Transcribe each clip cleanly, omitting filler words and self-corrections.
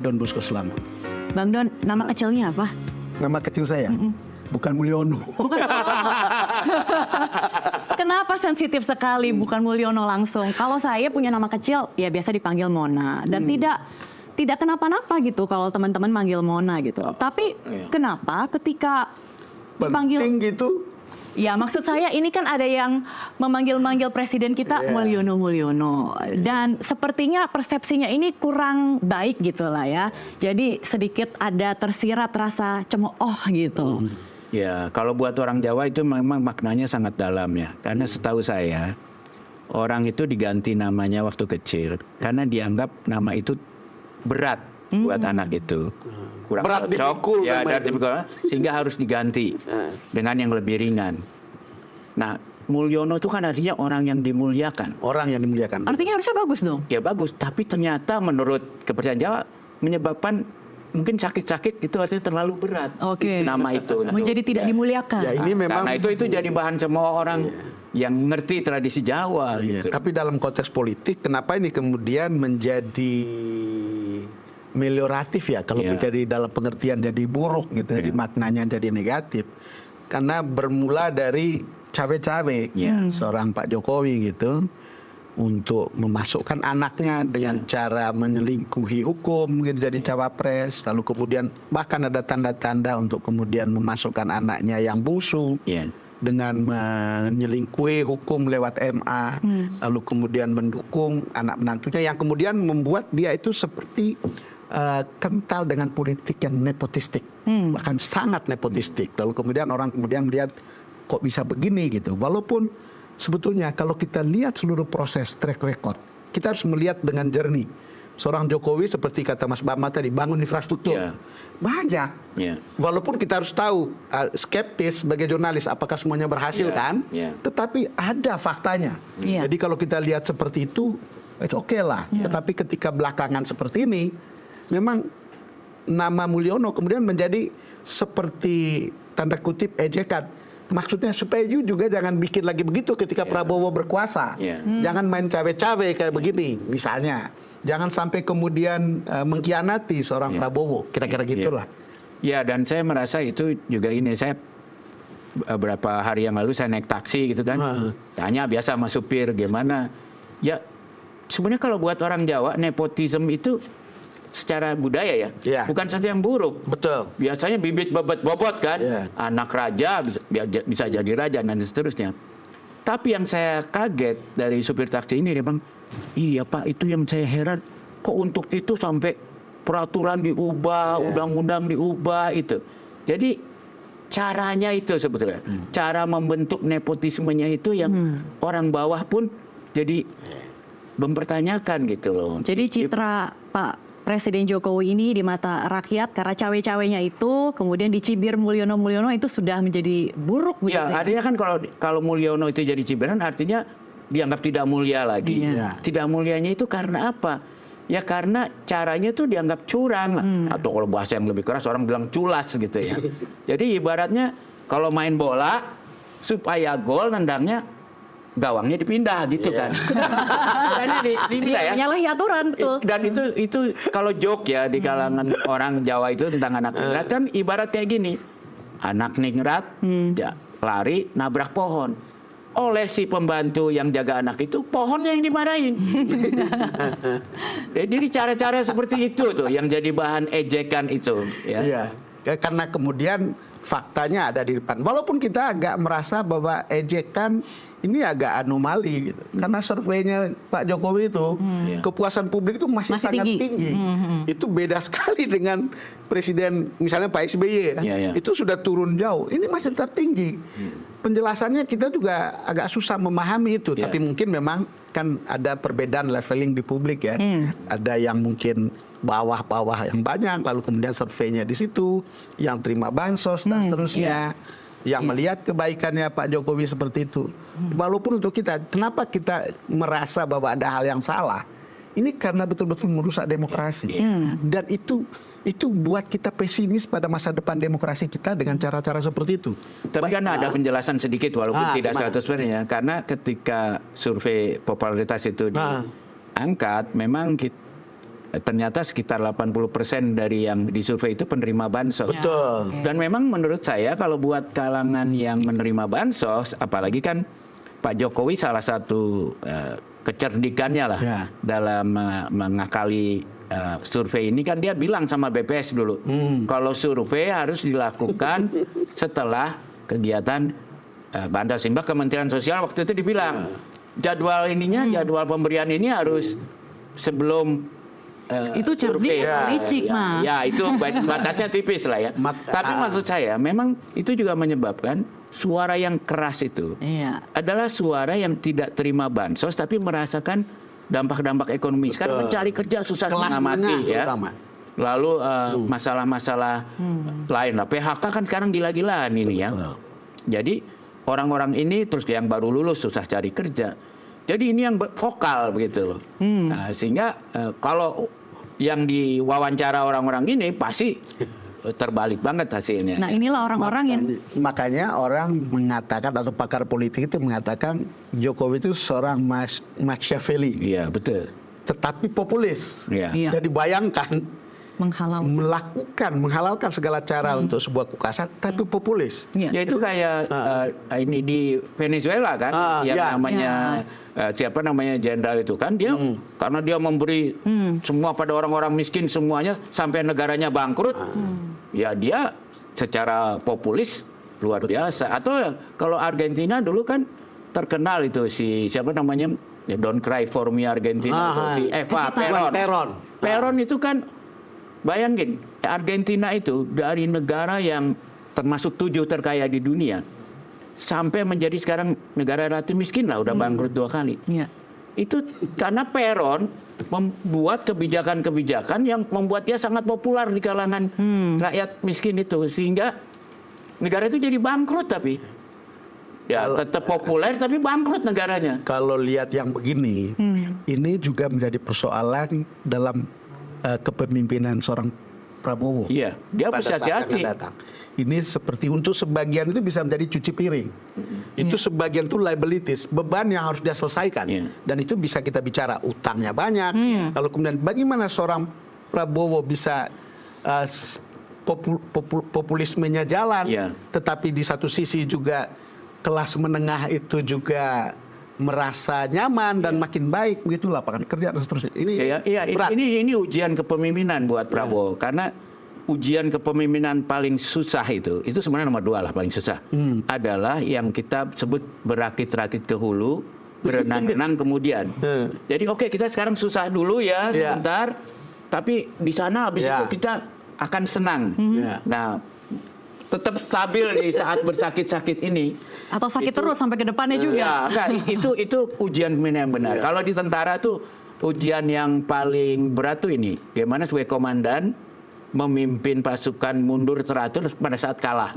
Don Bosco Slamet. Bang Don, nama kecilnya apa? Nama kecil saya? Bukan Mulyono. Kenapa sensitif sekali bukan Mulyono langsung? Kalau saya punya nama kecil, ya biasa dipanggil Mona. Dan tidak kenapa-napa gitu kalau teman-teman manggil Mona gitu. Tapi kenapa ketika dipanggil... Penting gitu. Ya maksud saya ini kan ada yang memanggil-manggil presiden kita Mulyono. Dan sepertinya persepsinya ini kurang baik gitu lah ya. Jadi sedikit ada tersirat rasa cemooh gitu. Ya, kalau buat orang Jawa itu memang maknanya sangat dalam ya. Karena setahu saya, orang itu diganti namanya waktu kecil. Karena dianggap nama itu berat buat anak itu. Kurang Berat cocok, ya, sehingga harus diganti dengan yang lebih ringan. Nah, Mulyono itu kan artinya orang yang dimuliakan. Orang yang dimuliakan. Artinya harusnya bagus dong? Ya bagus, tapi ternyata menurut kepercayaan Jawa menyebabkan mungkin sakit-sakit itu artinya terlalu berat. Oke. Nama itu. Menjadi tidak dimuliakan. Ya, ini memang karena itu jadi bahan semua orang yang ngerti tradisi Jawa. Gitu. Tapi dalam konteks politik, kenapa ini kemudian menjadi melioratif ya? Kalau menjadi dalam pengertian jadi buruk gitu, jadi maknanya jadi negatif. Karena bermula dari cawe-cawe seorang Pak Jokowi gitu, untuk memasukkan anaknya dengan cara menyelingkuhi hukum gitu, jadi cawapres, lalu kemudian bahkan ada tanda-tanda untuk kemudian memasukkan anaknya yang bungsu dengan menyelingkuhi hukum lewat MA, lalu kemudian mendukung anak menantunya yang kemudian membuat dia itu seperti kental dengan politik yang nepotistik, bahkan sangat nepotistik. Lalu kemudian orang kemudian melihat kok bisa begini gitu, walaupun sebetulnya kalau kita lihat seluruh proses track record, kita harus melihat dengan jernih. Seorang Jokowi seperti kata Mas Bama tadi, bangun infrastruktur. Banyak. Walaupun kita harus tahu, skeptis sebagai jurnalis, apakah semuanya berhasil kan? Tetapi ada faktanya. Jadi kalau kita lihat seperti itu, oke lah. Tetapi ketika belakangan seperti ini, memang nama Mulyono kemudian menjadi seperti tanda kutip ejekan. Maksudnya supaya you juga jangan bikin lagi begitu ketika Prabowo berkuasa. Jangan main cawe-cawe kayak begini misalnya. Jangan sampai kemudian mengkhianati seorang Prabowo. Kira-kira gitulah. Ya, dan saya merasa itu juga ini. Saya beberapa hari yang lalu saya naik taksi gitu kan. Tanya biasa sama supir gimana. Ya sebenarnya kalau buat orang Jawa nepotisme itu secara budaya bukan sesuatu yang buruk. Betul. Biasanya bibit bobot kan, anak raja bisa jadi raja dan seterusnya. Tapi yang saya kaget dari supir taksi ini, dia bilang, iya Pak, itu yang saya heran, kok untuk itu sampai peraturan diubah, undang-undang diubah itu. Jadi caranya itu sebetulnya, cara membentuk nepotismenya itu yang orang bawah pun jadi mempertanyakan gitu loh. Jadi citra Pak Presiden Jokowi ini di mata rakyat karena cawe-cawenya itu kemudian dicibir Mulyono itu sudah menjadi buruk begitu. Ya, artinya kan kalau Mulyono itu jadi cibiran artinya dianggap tidak mulia lagi. Tidak mulianya itu karena apa? Ya karena caranya itu dianggap curang atau kalau bahasa yang lebih keras orang bilang culas gitu ya. Jadi ibaratnya kalau main bola supaya gol nendangnya gawangnya dipindah gitu kan. Karena dipindah ya. Menyalahi aturan betul. Dan itu kalau joke ya di kalangan orang Jawa itu tentang anak ningrat kan ibarat kayak gini. Anak ningrat lari nabrak pohon. Oleh si pembantu yang jaga anak itu pohonnya yang dimarahin. Jadi cara-cara seperti itu tuh yang jadi bahan ejekan itu ya. Karena kemudian faktanya ada di depan. Walaupun kita agak merasa bahwa ejekan ini agak anomali gitu. Karena surveinya Pak Jokowi itu kepuasan publik itu masih sangat tinggi. Itu beda sekali dengan presiden misalnya Pak SBY itu sudah turun jauh. Ini masih tetap tinggi. Penjelasannya kita juga agak susah memahami itu. Tapi mungkin memang kan ada perbedaan leveling di publik ya. Ada yang mungkin bawah-bawah yang banyak, lalu kemudian surveinya di situ, yang terima bansos dan seterusnya, yang melihat kebaikannya Pak Jokowi seperti itu. Walaupun untuk kita, kenapa kita merasa bahwa ada hal yang salah? Ini karena betul-betul merusak demokrasi. Dan itu buat kita pesimis pada masa depan demokrasi kita dengan cara-cara seperti itu. Tapi kan ada penjelasan sedikit walaupun tidak 100% ya. Karena ketika survei popularitas itu diangkat, memang ternyata sekitar 80% dari yang disurvei itu penerima bansos. Betul. Dan memang menurut saya kalau buat kalangan yang menerima bansos, apalagi kan Pak Jokowi salah satu kecerdikannya lah dalam mengakali survei ini kan dia bilang sama BPS dulu, kalau survei harus dilakukan setelah kegiatan bansos. Sehingga Kementerian Sosial waktu itu dibilang jadwal jadwal pemberian ini harus sebelum itu cerdik atau licik, Mas? Ya, itu batasnya tipis lah ya. Tapi maksud saya, memang itu juga menyebabkan suara yang keras itu adalah suara yang tidak terima bansos, tapi merasakan dampak-dampak ekonomi. Sekarang mencari kerja susah setengah mati ya. Lalu masalah-masalah lain lah. PHK kan sekarang gila-gilaan ini ya. Jadi orang-orang ini terus yang baru lulus susah cari kerja. Jadi ini yang vokal begitu loh. Nah, sehingga kalau yang diwawancara orang-orang ini pasti terbalik banget hasilnya. Nah, inilah orang-orang yang makanya orang mengatakan atau pakar politik itu mengatakan Jokowi itu seorang Machiavelli. Iya, betul. Tetapi populis. Iya. Jadi bayangkan menghalalkan segala cara untuk sebuah kekuasaan, tapi populis. Ya itu kayak ini di Venezuela kan, yang namanya siapa namanya jenderal itu kan dia karena dia memberi semua pada orang-orang miskin semuanya sampai negaranya bangkrut, ya dia secara populis luar biasa. Atau kalau Argentina dulu kan terkenal itu si siapa namanya Don't Cry for Me Argentina itu, si Eva Perón. Perón itu kan bayangin, Argentina itu dari negara yang termasuk 7 terkaya di dunia sampai menjadi sekarang negara ratu miskin lah, udah bangkrut 2 kali. Itu karena Perón membuat kebijakan-kebijakan yang membuat dia sangat populer di kalangan rakyat miskin itu, sehingga negara itu jadi bangkrut tapi ya tetap populer tapi bangkrut negaranya. Kalau lihat yang begini, ini juga menjadi persoalan dalam kepemimpinan seorang Prabowo. Iya, dia bisa hati-hati. Ini seperti untuk sebagian itu bisa menjadi cuci piring. Itu sebagian itu liabilities, beban yang harus dia selesaikan. Dan itu bisa kita bicara utangnya banyak. Lalu kemudian bagaimana seorang Prabowo bisa populismenya jalan, tetapi di satu sisi juga kelas menengah itu juga merasa nyaman dan makin baik begitu lapangan kerja dan seterusnya. Ini ujian kepemimpinan buat Prabowo karena ujian kepemimpinan paling susah itu sebenarnya nomor 2 lah paling susah adalah yang kita sebut berakit-rakit ke hulu, berenang-renang kemudian. Jadi oke, kita sekarang susah dulu ya sebentar, tapi di sana habis itu kita akan senang. Nah, tetap stabil di saat bersakit-sakit ini. Atau sakit terus sampai ke depannya juga. Ya, itu ujian yang benar. Kalau di tentara tuh ujian yang paling berat tuh ini, bagaimana sebagai komandan memimpin pasukan mundur teratur pada saat kalah.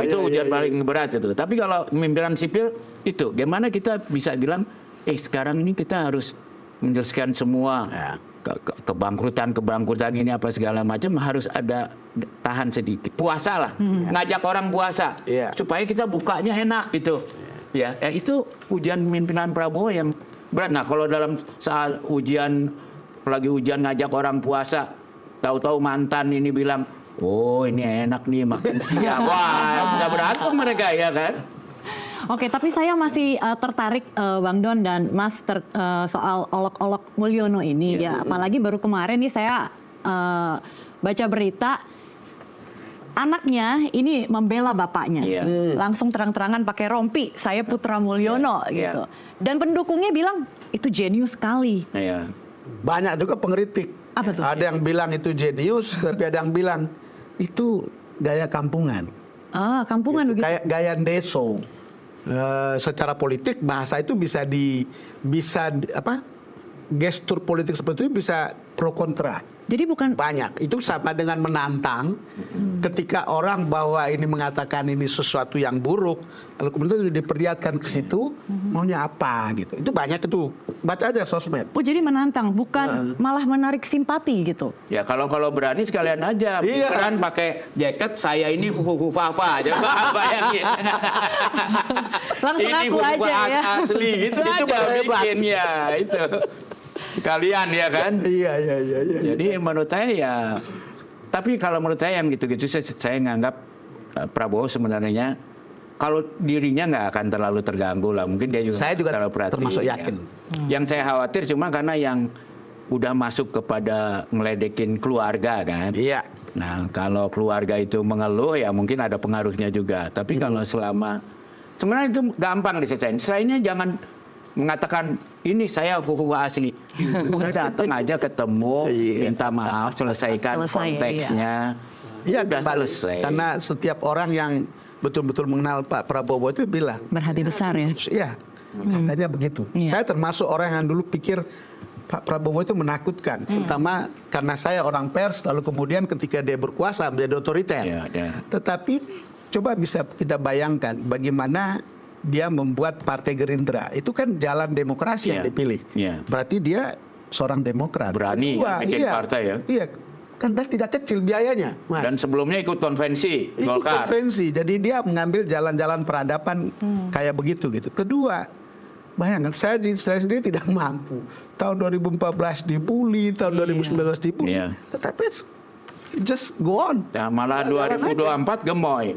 Itu ujian paling berat itu. Tapi kalau pemimpinan sipil itu, bagaimana kita bisa bilang, sekarang ini kita harus menyelesaikan semua kebangkrutan ini apa segala macam, harus ada tahan sedikit, puasa lah, ngajak orang puasa supaya kita bukanya enak gitu. Itu ujian pemimpinan Prabowo yang berat. Nah, kalau dalam saat ujian ngajak orang puasa, tahu-tahu mantan ini bilang, oh ini enak nih makan siang, wah nggak berantem mereka ya kan. Oke, tapi saya masih tertarik Bang Don dan Mas soal olok-olok Mulyono ini ya. Apalagi baru kemarin nih saya baca berita anaknya ini membela bapaknya. Langsung terang-terangan pakai rompi, saya putra Mulyono gitu. Dan pendukungnya bilang itu jenius sekali. Banyak juga pengkritik. Apa tuh? Ada yang bilang itu jenius, tapi ada yang bilang itu gaya kampungan. Kampungan gitu, begitu. Kayak gaya deso. Secara politik bahasa itu gestur politik seperti itu bisa pro kontra. Jadi bukan banyak. Itu sama dengan menantang. Ketika orang bahwa ini mengatakan ini sesuatu yang buruk, lalu kemudian diperlihatkan ke situ, maunya apa gitu. Itu banyak itu. Baca aja sosmed. Oh, jadi menantang, bukan malah menarik simpati gitu. Ya kalau berani sekalian aja. Beneran pakai jaket, saya ini fufa aja. Bayangin. Langsung ini aku aja ya. Asli gitu itu aja bikin ya itu. kalian ya kan. Iya. Jadi menurut saya ya, tapi kalau menurut saya yang gitu-gitu saya nganggap Prabowo sebenarnya kalau dirinya nggak akan terlalu terganggu lah. Mungkin dia juga, saya juga terlalu perhatian, termasuk ya. yakin. Yang saya khawatir cuma karena yang udah masuk kepada ngeledekin keluarga kan. Iya. Nah kalau keluarga itu mengeluh ya mungkin ada pengaruhnya juga. Tapi kalau selama sebenarnya itu gampang diselesain. Selainnya jangan mengatakan ini saya hukum asli. Udah datang aja ketemu, minta maaf, selesaikan konteksnya. Iya, udah kembali. selesai. Karena setiap orang yang betul-betul mengenal Pak Prabowo itu bilang Berhati besar ya. iya, katanya begitu. Iya. Saya termasuk orang yang dulu pikir Pak Prabowo itu menakutkan, terutama karena saya orang pers, lalu kemudian ketika dia berkuasa menjadi otoriter. Iya. Tetapi coba bisa kita bayangkan bagaimana dia membuat Partai Gerindra. Itu kan jalan demokrasi yang dipilih. Iya. Berarti dia seorang demokrat. Berani bikin partai ya. Iya, kan dan tidak kecil biayanya, Mas. Dan sebelumnya ikut konvensi Ikut Golkar. konvensi, jadi dia mengambil jalan-jalan peradaban kayak begitu gitu. Kedua, bayangkan saya sendiri tidak mampu. Tahun 2014 dibully, tahun 2019 dibully, Iya. tetapi just go on. Ya, malah Jalan 2024 gemoy.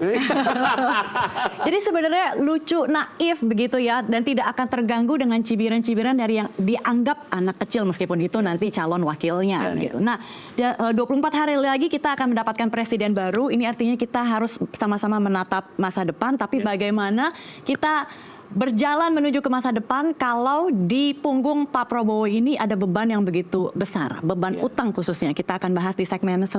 Jadi sebenarnya lucu, naif begitu ya, dan tidak akan terganggu dengan cibiran-cibiran dari yang dianggap anak kecil meskipun itu nanti calon wakilnya. Ya, Gitu. Nah, 24 hari lagi kita akan mendapatkan presiden baru. Ini artinya kita harus sama-sama menatap masa depan, tapi bagaimana kita berjalan menuju ke masa depan kalau di punggung Pak Prabowo ini ada beban yang begitu besar, beban utang khususnya. Kita akan bahas di segmen selanjutnya.